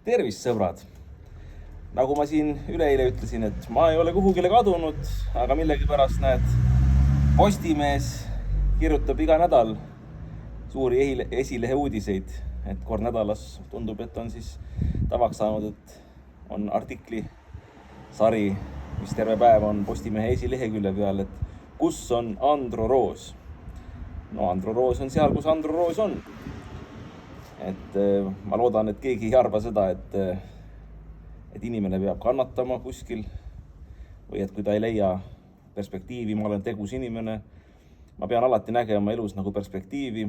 Tervist, sõbrad! Nagu ma siin üleeile ütlesin, et ma ei ole kuhugile kadunud, aga millegipärast näed, Postimees kirjutab iga nädal suuri esilehe uudiseid, et kord nädalas tundub, et on siis tavaks saanud, et on artikli sari, mis terve päev on Postimehe esilehekülje peal, et kus on Andro Roos. No Andro Roos on seal, kus Andro Roos on. Et ma loodan, et keegi ei arva seda, et inimene peab kannatama kuskil või et kui ta ei leia perspektiivi, ma olen tegus inimene, ma pean alati nägema elus nagu perspektiivi.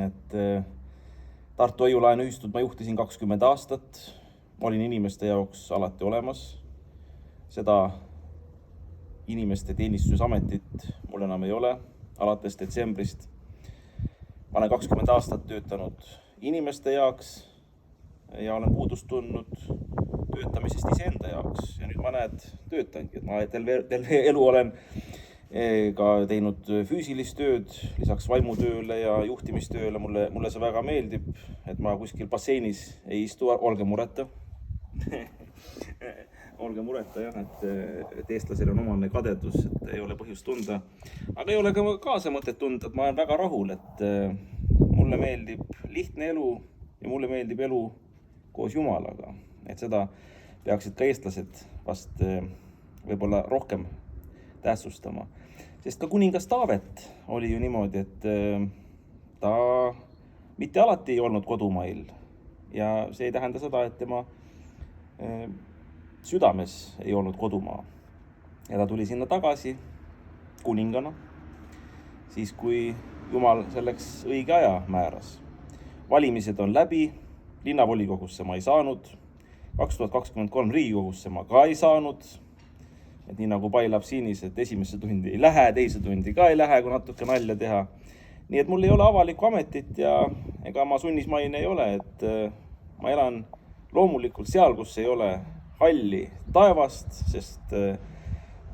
Et Tartu Hoiu-laenu ühistut ma juhtisin 20 aastat, ma olin inimeste jaoks alati olemas. Seda inimeste teenistusametit mul enam ei ole alates detsembrist. Ma olen 20 aastat töötanud inimeste jaoks ja olen puudust tundnud töötamisest iseenda jaoks. Ja nüüd ma töötangi. Ma terve elu olen ka teinud füüsilist tööd, lisaks vaimutööle ja juhtimistööle. Mulle see väga meeldib, et ma kuskil basseinis ei istu, olge mureta. Olge mureta, jah, et eestlasel on omane kadedus, et ei ole põhjust tunda. Aga ei ole ka kaasa mõtet tunda, et ma olen väga rahul, et mulle meeldib lihtne elu ja mulle meeldib elu koos Jumalaga. Et seda peaksid ka eestlased vast võib-olla rohkem tähtsustama. Sest ka kuningas Taavet oli ju niimoodi, et ta mitte alati ei olnud kodumail. Ja see ei tähenda seda, et tema südames ei olnud kodumaa. Ja ta tuli sinna tagasi kuningana, siis kui Jumal selleks õige aja määras. Valimised on läbi, linnavolikogusse ma ei saanud, 2023 Riigikogusse ma ka ei saanud, et nii nagu pailab siinis, et esimesse tundi ei lähe, teise tundi ka ei lähe, kui natuke nalja teha. Nii et mul ei ole avalikku ametit ja ega ma sunnismaine ei ole, et ma elan loomulikult seal, kus ei ole halli taevast, sest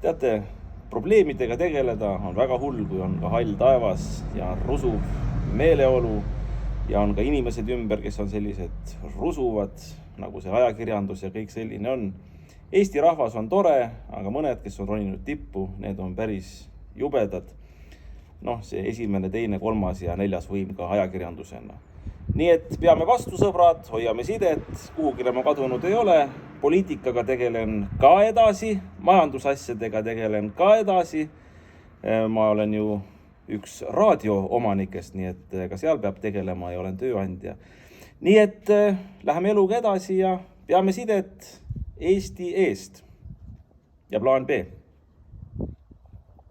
teate, probleemidega tegeleda on väga hull, kui on ka hall taevas ja rusuv meeleolu ja on ka inimesed ümber, kes on sellised rusuvad, nagu see ajakirjandus ja kõik selline on. Eesti rahvas on tore, aga mõned, kes on roninud tippu, need on päris jubedad. See esimene, teine, kolmas ja neljas võim ka ajakirjandusena. Nii et peame vastu, sõbrad, hoiame sidet, kuhugile ma kadunud ei ole, poliitikaga tegelen ka edasi, majandusasjadega tegelen ka edasi. Ma olen ju üks raadioomanikest, nii et ka seal peab tegelema ja olen tööandja. Nii et läheme eluga edasi ja peame sidet Eesti eest ja plaan B.